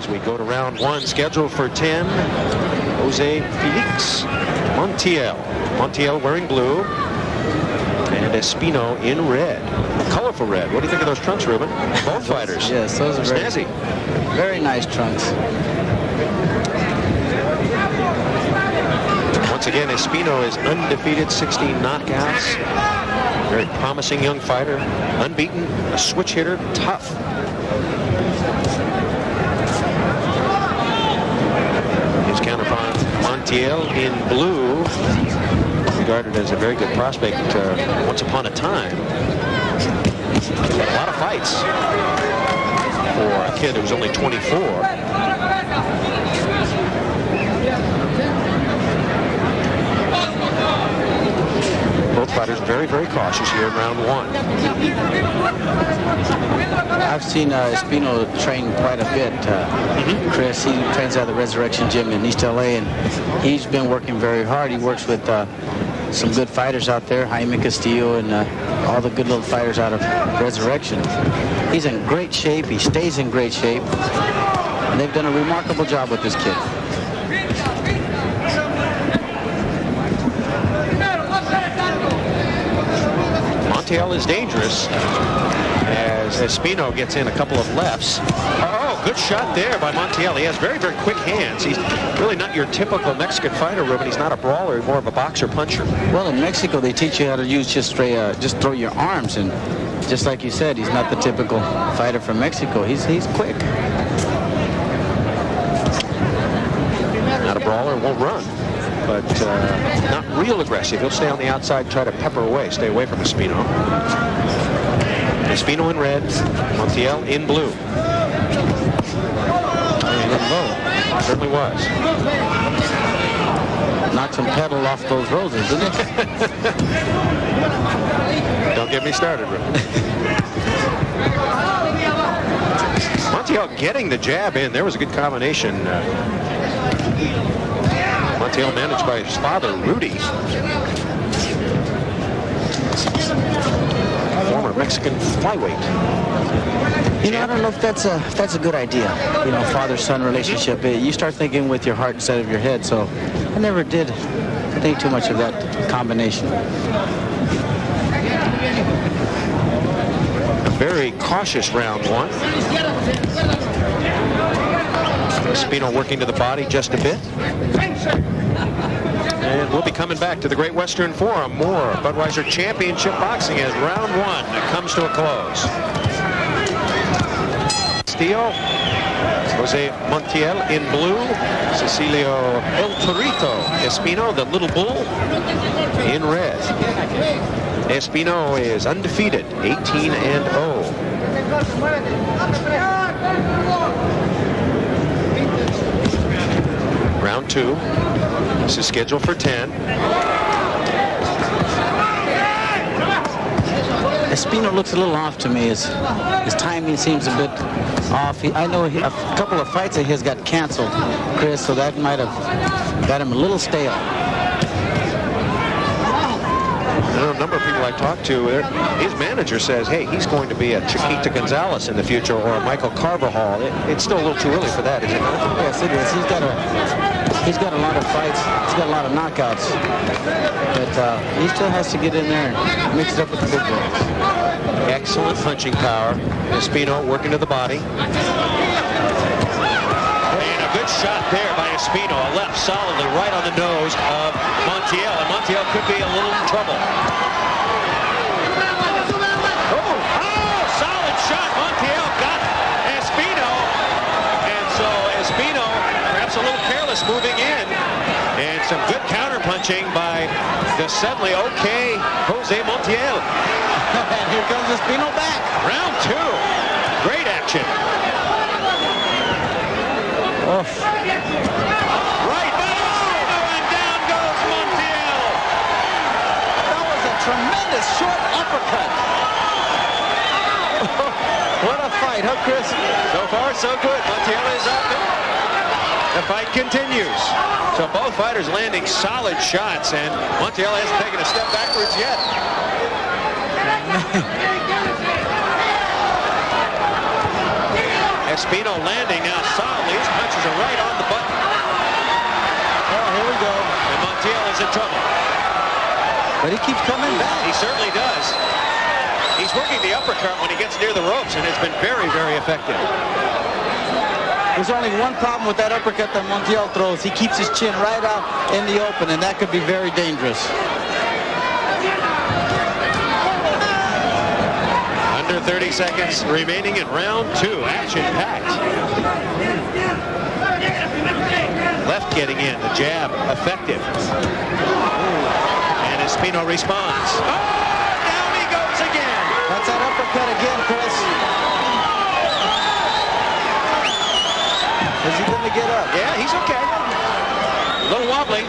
as we go to round one, scheduled for 10. Jose Montiel. Montiel wearing blue, and Espino in red. Colorful red. What do you think of those trunks, Ruben? Both fighters. Yes, those are snazzy. Very nice trunks. Once again, Espino is undefeated, 16 knockouts. Very promising young fighter, unbeaten, a switch hitter, tough. His counterpart, Montiel in blue, regarded as a very good prospect once upon a time. Had a lot of fights for a kid who was only 24. Both fighters very, very cautious here in round one. I've seen Espino train quite a bit. Chris, he trains out of the Resurrection Gym in East LA, and he's been working very hard. He works with some good fighters out there, Jaime Castillo and all the good little fighters out of Resurrection. He's in great shape. He stays in great shape. And they've done a remarkable job with this kid. Montiel is dangerous as Espino gets in a couple of lefts. Oh, good shot there by Montiel. He has very, very quick hands. He's really not your typical Mexican fighter, Ruben. He's not a brawler, more of a boxer puncher. Well, in Mexico, they teach you how to use just throw your arms. And just like you said, he's not the typical fighter from Mexico. He's quick. Not a brawler, won't run, but not real aggressive. He'll stay on the outside and try to pepper away, stay away from Espino. Espino in red, Montiel in blue. Certainly was. Knocked some pedal off those roses, didn't it? Don't get me started, Rick. Montiel getting the jab in. There was a good combination. Montiel managed by his father, Rudy. Former Mexican flyweight. You know, I don't know if that's a good idea. You know, father-son relationship. You start thinking with your heart instead of your head. So I never did think too much of that combination. A very cautious round one. Espino working to the body just a bit. And we'll be coming back to the Great Western Forum. More Budweiser Championship Boxing as round one comes to a close. Castillo, Jose Montiel in blue, Cecilio El Torito Espino, the little bull, in red. Espino is undefeated, 18-0. Round two. This is scheduled for 10. Espino looks a little off to me. His timing seems a bit off. I know a couple of fights of his got canceled, Chris, so that might have got him a little stale. I know a number of people I talked to, his manager says, hey, he's going to be a Chiquita Gonzalez in the future or a Michael Carvajal. It's still a little too early for that, isn't it? Yes, it is. He's got a lot of fights. He's got a lot of knockouts. But he still has to get in there and mix it up with the big boys. Excellent punching power. Espino working to the body. And a good shot there by Espino. A left solidly right on the nose of Montiel. And Montiel could be a little in trouble. Oh, solid shot. Montiel got Espino. And so Espino, perhaps a little careless moving in. And some good counter punching by the suddenly okay Jose Montiel. And here comes Espino back. Round two. Great action. Oof. Right by Espino, and down goes Montiel. That was a tremendous short uppercut. What a fight, huh, Chris? So far, so good. Montiel is up. The fight continues. So both fighters landing solid shots, and Montiel hasn't taken a step backwards yet. Espino landing now solidly. His punches are right on the button. Oh, here we go. And Montiel is in trouble. But he keeps coming back. He certainly does. He's working the uppercut when he gets near the ropes, and it's been very, very effective. There's only one problem with that uppercut that Montiel throws. He keeps his chin right out in the open, and that could be very dangerous. Under 30 seconds remaining in round 2. Action-packed. Left getting in. The jab effective. And Espino responds. Oh, down he goes again. That's that uppercut again, Chris. Is he going to get up? Yeah, he's okay. A little wobbly.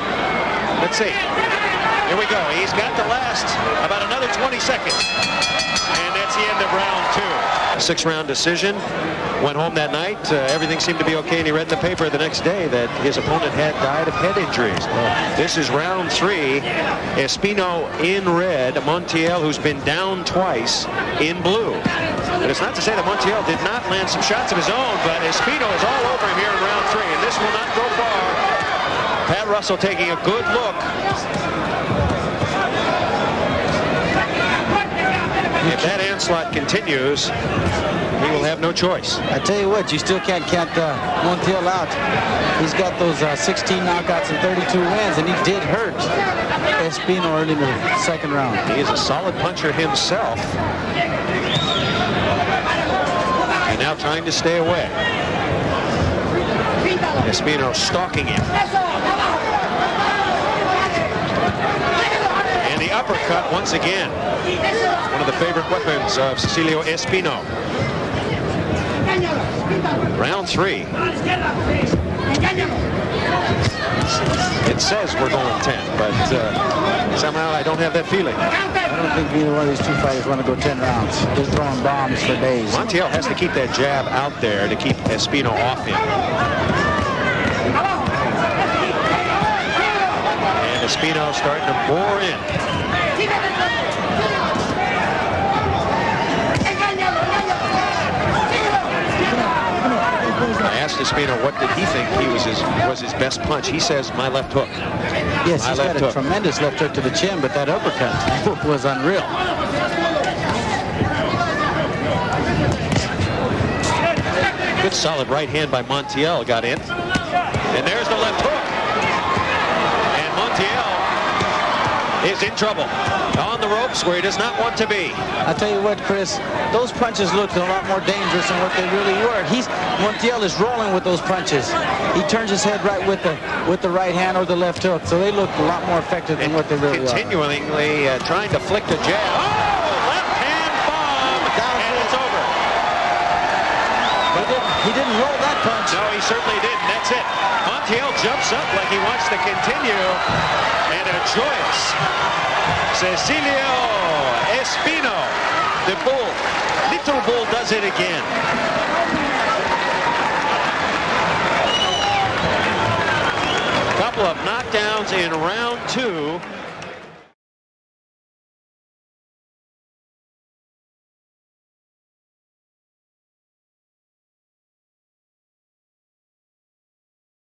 Let's see. Here we go. He's got to last about another 20 seconds. And that's the end of round 2. 6-round decision. Went home that night. Everything seemed to be okay, and he read in the paper the next day that his opponent had died of head injuries. This is round 3. Espino in red. Montiel, who's been down twice, in blue. And it's not to say that Montiel did not land some shots of his own, but Espino is all over him here in round 3, and this will not go far. Pat Russell taking a good look. If that onslaught continues, he will have no choice. I tell you what, you still can't count Montiel out. He's got those 16 knockouts and 32 wins, and he did hurt Espino early in the 2nd round. He is a solid puncher himself. And now trying to stay away. Espino stalking him. And the uppercut once again. One of the favorite weapons of Cecilio Espino. Round 3. It says we're going 10, but somehow I don't have that feeling. I don't think either one of these two fighters want to go 10 rounds. They're throwing bombs for days. Montiel has to keep that jab out there to keep Espino off him. And Espino starting to bore in. I asked Espino what did he think was his best punch. He says my left hook. Yes, he's got a tremendous left hook to the chin, but that uppercut was unreal. Good solid right hand by Montiel got in. And there's the left hook. And Montiel is in trouble. On the ropes where he does not want to be. I tell you what, Chris, those punches looked a lot more dangerous than what they really were. Montiel is rolling with those punches. He turns his head right with the right hand or the left hook, so they look a lot more effective than what they really are. Continually trying to flick the jab. Oh, left hand bomb, and it's over. But he didn't roll that punch. No, he certainly didn't. That's it. Montiel jumps up like he wants to continue, and a joyous Cecilio Espino, the bull, little bull, does it again. Couple of knockdowns in round 2.